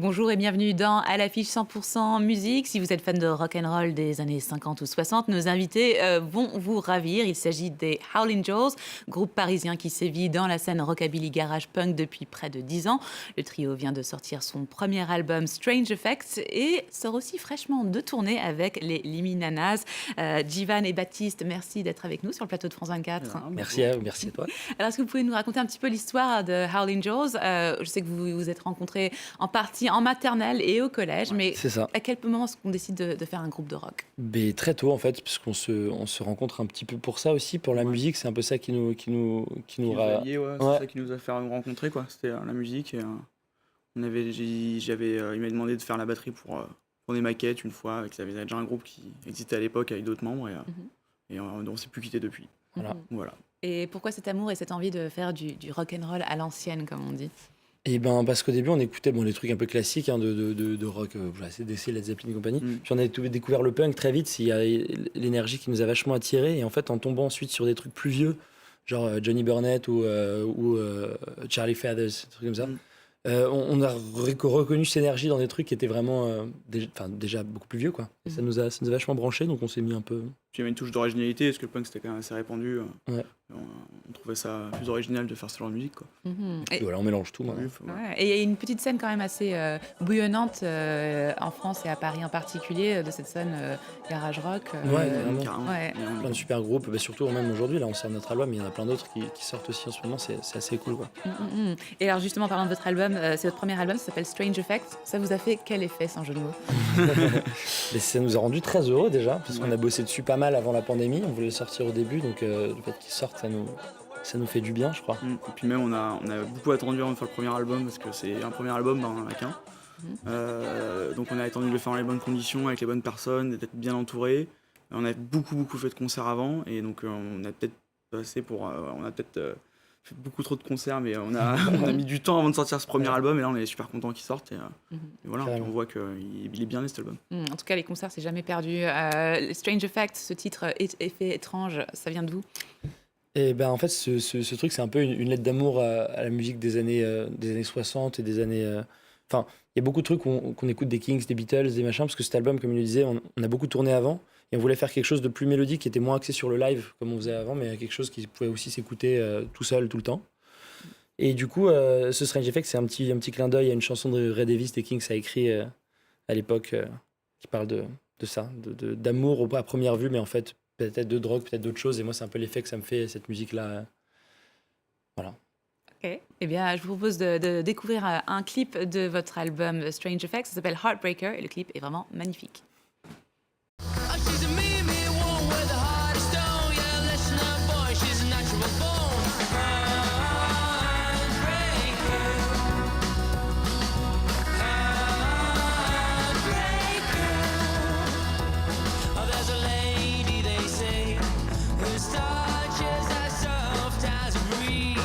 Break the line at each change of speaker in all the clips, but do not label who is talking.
Bonjour et bienvenue dans À l'affiche 100% musique. Si vous êtes fan de rock and roll des années 50 ou 60, nos invités vont vous ravir. Il s'agit des Howlin' Joes, groupe parisien qui sévit dans la scène rockabilly garage punk depuis près de 10 ans. Le trio vient de sortir son premier album Strange Effects et sort aussi fraîchement de tournée avec les Liminanas. Jivan et Baptiste, merci d'être avec nous sur le plateau de France 24.
Merci à toi.
Alors, est-ce que vous pouvez nous raconter un petit peu l'histoire de Howlin' Joes? Je sais que vous vous êtes rencontrés en partie en maternelle et au collège, mais
C'est ça.
à quel moment est-ce qu'on décide de faire un groupe de rock?
Mais très tôt en fait, puisqu'on se rencontre un petit peu pour ça aussi, pour la musique, c'est un peu ça qui nous
Nous a liés, c'est
Ouais.
ça qui nous a fait nous rencontrer, quoi. C'était la musique. Et, il m'a demandé de faire la batterie pour des maquettes une fois. Il y avait déjà un groupe qui existait à l'époque avec d'autres membres et on s'est plus quitté depuis.
Voilà.
Voilà.
Et pourquoi cet amour et cette envie de faire du rock and roll à l'ancienne, comme on dit?
Et ben parce qu'au début on écoutait les trucs un peu classiques de rock, AC/DC, Led Zeppelin et compagnie. Puis on a découvert le punk très vite, il y a l'énergie qui nous a vachement attirés. Et en fait en tombant ensuite sur des trucs plus vieux, genre Johnny Burnett ou Charlie Feathers, des trucs comme ça. On a reconnu cette énergie dans des trucs qui étaient vraiment déjà beaucoup plus vieux, quoi. Et ça nous a vachement branché, donc on s'est mis un peu.
Puis il y avait une touche d'originalité, parce que le punk c'était quand même assez répandu.
Ouais.
On trouvait ça plus original de faire ce genre de musique, quoi.
Et voilà, on mélange tout.
Oui,
Ouais. Et il y a une petite scène quand même assez bouillonnante en France et à Paris en particulier, de cette scène garage rock.
Carrément.
Ouais.
Et
Plein de super groupes, surtout même aujourd'hui, là on sort notre album, mais il y en a plein d'autres qui sortent aussi en ce moment, c'est assez cool, quoi.
Et alors justement, parlant de votre album, c'est votre premier album, ça s'appelle Strange Effects. Ça vous a fait quel effet, sans jeu de mots?
Mais ça nous a rendu très heureux déjà, parce qu'on a bossé dessus pas mal avant la pandémie, on voulait le sortir au début, donc le fait qu'il sorte, ça nous fait du bien, je crois.
Et puis même on a beaucoup attendu avant de faire le premier album, parce que c'est un premier album, on en a qu'un. Donc on a attendu de le faire dans les bonnes conditions, avec les bonnes personnes, d'être bien entouré. On a beaucoup fait de concerts avant, et donc on a peut-être fait beaucoup trop de concerts, mais on a mis du temps avant de sortir ce premier album, et là on est super content qu'il sorte. Et voilà,
Carrément.
on voit qu'il est bien né cet album.
En tout cas, les concerts, c'est jamais perdu. Strange Effects, ce titre effet étrange, ça vient de vous?
Et ben en fait, ce truc, c'est un peu une lettre d'amour à la musique des années 60 et des années. Enfin, il y a beaucoup de trucs qu'on écoute des Kings, des Beatles, des machins, parce que cet album, comme il le disait, on a beaucoup tourné avant, et on voulait faire quelque chose de plus mélodique, qui était moins axé sur le live, comme on faisait avant, mais quelque chose qui pouvait aussi s'écouter tout seul, tout le temps. Et du coup, ce Strange Effect, c'est un petit clin d'œil à une chanson de Ray Davies des Kings a écrit à l'époque, qui parle de ça, d'amour à première vue, mais en fait, peut-être de drogue, peut-être d'autres choses. Et moi, c'est un peu l'effet que ça me fait, cette musique-là. Voilà.
Ok. Eh bien, je vous propose de découvrir un clip de votre album Strange Effects. Ça s'appelle Heartbreaker et le clip est vraiment magnifique.
She's a me one with the heart of stone. Yeah, listen up, boy, she's a natural born heartbreaker. Heartbreaker. Oh, there's a lady, they say, whose touch is as soft as a breeze.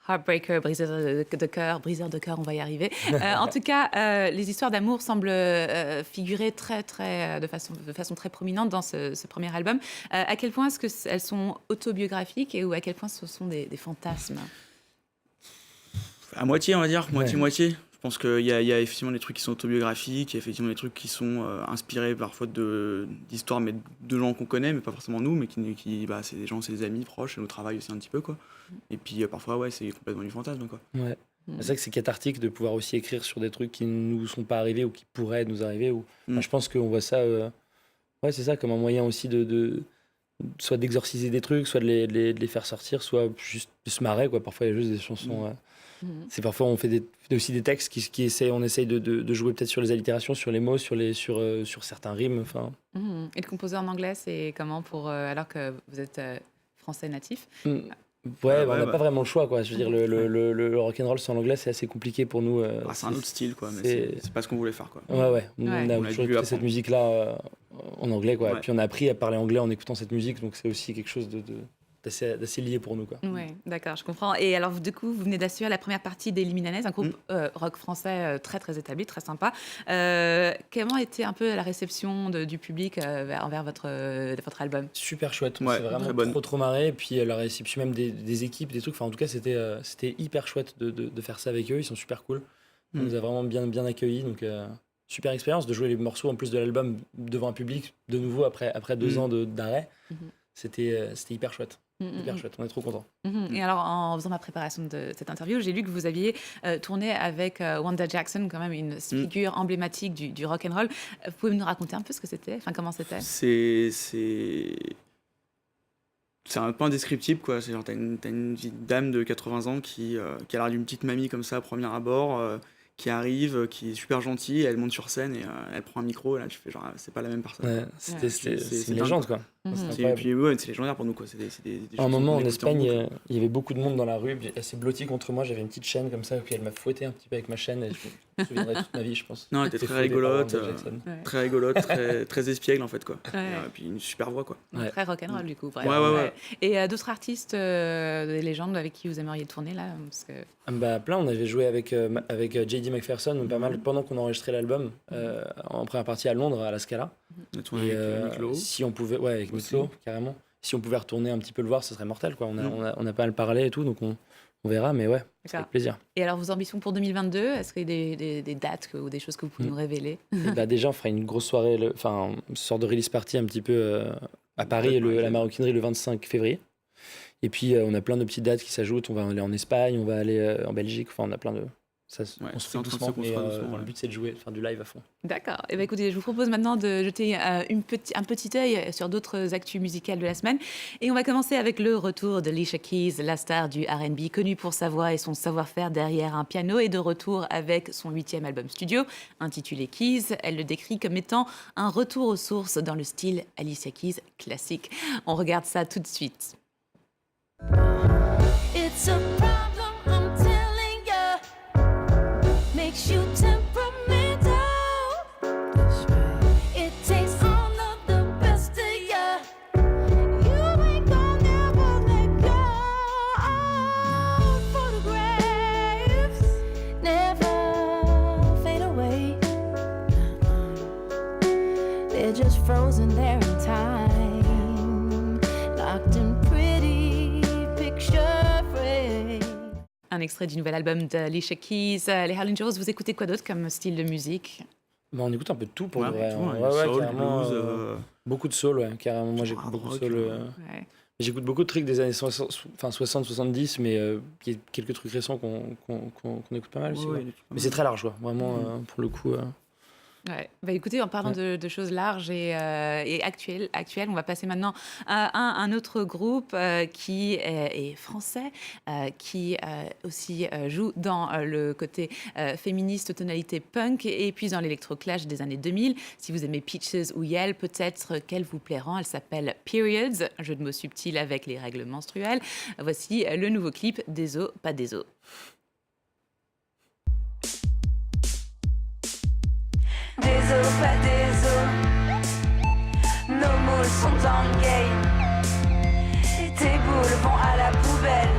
Heartbreaker, briseur de cœur, on va y arriver. En tout cas, les histoires d'amour semblent figurer de façon très prominente dans ce premier album. À quel point est-ce qu'elles sont autobiographiques ou à quel point ce sont des fantasmes?
À moitié, on va dire,
Ouais.
moitié-moitié. Je pense qu'il y a effectivement des trucs qui sont autobiographiques, il y a effectivement des trucs qui sont inspirés parfois d'histoires, mais de gens qu'on connaît, mais pas forcément nous, mais c'est des gens, c'est des amis proches, et nous travail aussi un petit peu, quoi. Et puis parfois, ouais, c'est complètement du fantasme, quoi.
Ouais. C'est vrai que c'est cathartique de pouvoir aussi écrire sur des trucs qui ne nous sont pas arrivés ou qui pourraient nous arriver. Enfin, je pense qu'on voit ça, ouais, c'est ça, comme un moyen aussi soit d'exorciser des trucs, soit de les faire sortir, soit juste de se marrer, quoi. Parfois, il y a juste des chansons. C'est parfois on fait aussi des textes on essaye de jouer peut-être sur les allitérations, sur les mots, sur certains rimes. Enfin.
Et de composer en anglais, c'est comment alors que vous êtes français natif?
Ouais, on n'a pas vraiment le choix, quoi. Je veux dire, le rock'n'roll sans l'anglais, c'est assez compliqué pour nous.
C'est un autre style, quoi, mais c'est pas ce qu'on voulait faire, quoi.
Ouais. Nous,
Ouais.
on a
On a
toujours
dû
écouté cette
apprendre.
musique-là en anglais, quoi.
Ouais.
Et puis on a appris à parler anglais en écoutant cette musique, donc c'est aussi quelque chose d'assez lié pour nous, quoi.
Oui, d'accord, je comprends. Et alors, du coup, vous venez d'assurer la première partie des Liminanes, un groupe rock français très, très établi, très sympa. Comment était un peu la réception du public envers votre album?
Super chouette,
Ouais,
c'est vraiment
très bonne.
trop marré. Et puis la réception même des équipes, des trucs, enfin en tout cas c'était hyper chouette de faire ça avec eux, ils sont super cool. On nous a vraiment bien accueillis. Donc, super expérience de jouer les morceaux en plus de l'album devant un public de nouveau après 2 ans d'arrêt.
Mhm.
C'était hyper chouette. Hyper chouette. On est trop contents.
Et alors, en faisant ma préparation de cette interview, j'ai lu que vous aviez tourné avec Wanda Jackson, quand même une figure emblématique du rock and roll. Vous pouvez nous raconter un peu ce que c'était, enfin comment c'était?
C'est un peu indescriptible, quoi. C'est genre, t'as une vieille dame de 80 ans qui a l'air d'une petite mamie comme ça à premier abord, qui arrive, qui est super gentille, elle monte sur scène et elle prend un micro, et là tu fais genre, c'est pas la même personne.
Ouais, c'est une légende, quoi.
Et puis ouais, c'est légendaire pour nous, quoi.
À un moment en Espagne, il y avait beaucoup de monde dans la rue, puis elle s'est blottie contre moi, j'avais une petite chaîne comme ça, puis elle m'a fouetté un petit peu avec ma chaîne, et je me souviendrai toute ma vie, je pense.
Non, elle était très rigolote, très espiègle en fait, quoi. Et puis une super voix, quoi.
Très rock'n'roll du coup.
Ouais.
Et d'autres artistes, des légendes avec qui vous aimeriez tourner là, parce que...
Plein, on avait joué avec J.D. McPherson, pas mal, pendant qu'on enregistrait l'album, en première partie à Londres, à la Scala.
On a tourné avec Miklo.
Si on pouvait, avec Miklo, carrément. Si on pouvait retourner un petit peu le voir, ce serait mortel, quoi. On a pas à le parler et tout, donc on verra, mais ouais, c'est avec plaisir.
Et alors, vos ambitions pour 2022, est-ce qu'il y a des dates ou des choses que vous pouvez nous révéler?
Déjà, on fera une grosse soirée, une sorte de release party un petit peu à Paris, la Maroquinerie, le 25 février. Et puis, on a plein de petites dates qui s'ajoutent. On va aller en Espagne, on va aller en Belgique. Enfin, on a plein de... on se fait doucement, mais le but, c'est de jouer, de faire du live à fond.
D'accord. Eh bien, écoutez, je vous propose maintenant de jeter un petit œil sur d'autres actus musicales de la semaine. Et on va commencer avec le retour de Alicia Keys, la star du R&B, connue pour sa voix et son savoir-faire derrière un piano, et de retour avec son 8e album studio, intitulé Keys. Elle le décrit comme étant un retour aux sources dans le style Alicia Keys classique. On regarde ça tout de suite.
It's a problem, I'm telling ya. Makes you temperamental. It takes all of the best of ya. You ain't gonna never let go. Photographs never fade away. They're just frozen there in time, locked in pretty picture frames.
Un extrait du nouvel album d'Alicia Keys. Les Howlin' Joes, vous écoutez quoi d'autre comme style de musique?
On écoute un peu de tout pour
Ouais,
le vrai.
tout,
Ouais,
soul,
carrément,
blues,
beaucoup de soul, ouais, carrément. Moi, j'écoute beaucoup de soul. J'écoute beaucoup de trucs des années 60-70, mais il y a quelques trucs récents qu'on écoute pas mal aussi. Ouais. Mais c'est très large, quoi. Vraiment, pour le coup.
Ouais. Bah, écoutez, en parlant de choses larges et actuelles, on va passer maintenant à un autre groupe qui est français, qui aussi joue dans le côté féministe, tonalité punk, et puis dans l'électroclash des années 2000. Si vous aimez Peaches ou Yell, peut-être qu'elle vous plaira. Elle s'appelle Periods, un jeu de mots subtil avec les règles menstruelles. Voici le nouveau clip Des os, pas des os.
Des os, pas des os. Nos moules sont dans le game. Et tes boules vont à la poubelle.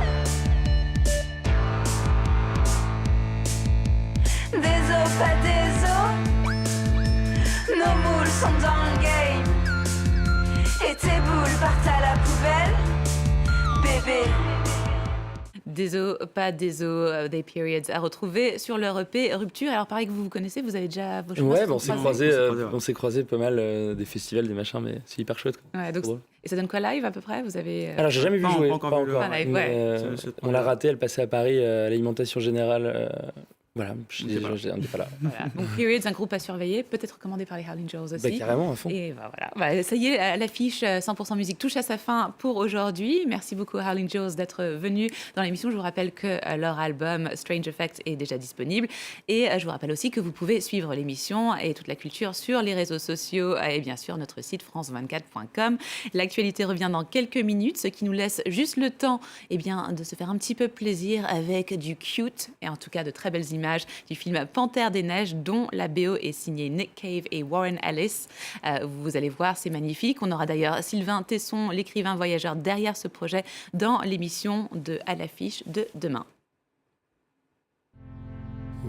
Des os, pas des os. Nos moules sont dans le game. Et tes boules partent à la poubelle. Bébé.
Des os, pas des os, des Periods à retrouver sur leur EP Rupture. Alors, pareil que vous connaissez, vous avez déjà vos chemins
Ouais,
se sont
on s'est croisés pas mal des festivals, des machins, mais c'est hyper chouette, quoi.
Ouais, donc, et ça donne quoi live à peu près? Vous avez
Alors, j'ai jamais vu
Pas
jouer,
encore
pas
vu le
encore.
live,
Mais, on l'a raté, elle passait à Paris à l'alimentation générale. Voilà, on n'est pas là.
Voilà. Donc Periods, un groupe à surveiller, peut-être recommandé par les Howlin' Joes aussi.
Carrément, à fond.
Et voilà. Ça y est, l'affiche 100% musique touche à sa fin pour aujourd'hui. Merci beaucoup à Howlin' Joes d'être venus dans l'émission. Je vous rappelle que leur album Strange Effect est déjà disponible. Et je vous rappelle aussi que vous pouvez suivre l'émission et toute la culture sur les réseaux sociaux et bien sûr notre site france24.com. L'actualité revient dans quelques minutes, ce qui nous laisse juste le temps de se faire un petit peu plaisir avec du cute et en tout cas de très belles images du film Panthère des Neiges, dont la BO est signée Nick Cave et Warren Ellis. Vous allez voir, c'est magnifique. On aura d'ailleurs Sylvain Tesson, l'écrivain voyageur derrière ce projet, dans l'émission de À l'affiche de demain.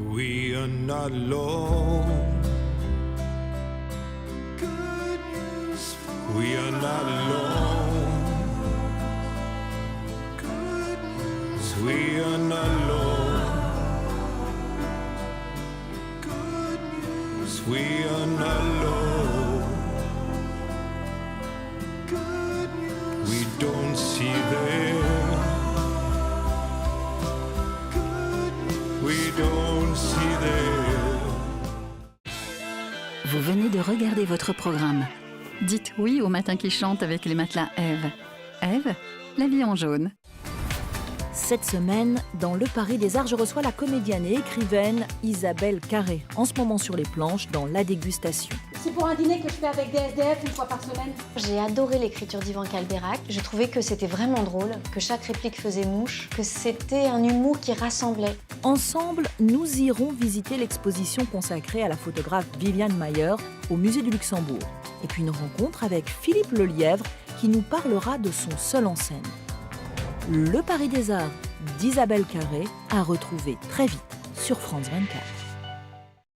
We are not alone. We are not alone. We are not alone. we are not alone. We don't see them. We don't see them.
Vous venez de regarder votre programme. Dites oui au matin qui chante avec les matelas Ève. Ève, la vie en jaune.
Cette semaine, dans Le Paris des Arts, je reçois la comédienne et écrivaine Isabelle Carré, en ce moment sur les planches dans La Dégustation.
C'est pour un dîner que je fais avec des SDF une fois par semaine.
J'ai adoré l'écriture d'Yvan Calberac. Je trouvais que c'était vraiment drôle, que chaque réplique faisait mouche, que c'était un humour qui rassemblait.
Ensemble, nous irons visiter l'exposition consacrée à la photographe Viviane Mayer au Musée du Luxembourg. Et puis une rencontre avec Philippe Lelièvre qui nous parlera de son seul en scène. Le Paris des Arts d'Isabelle Carré à retrouver très vite sur France 24.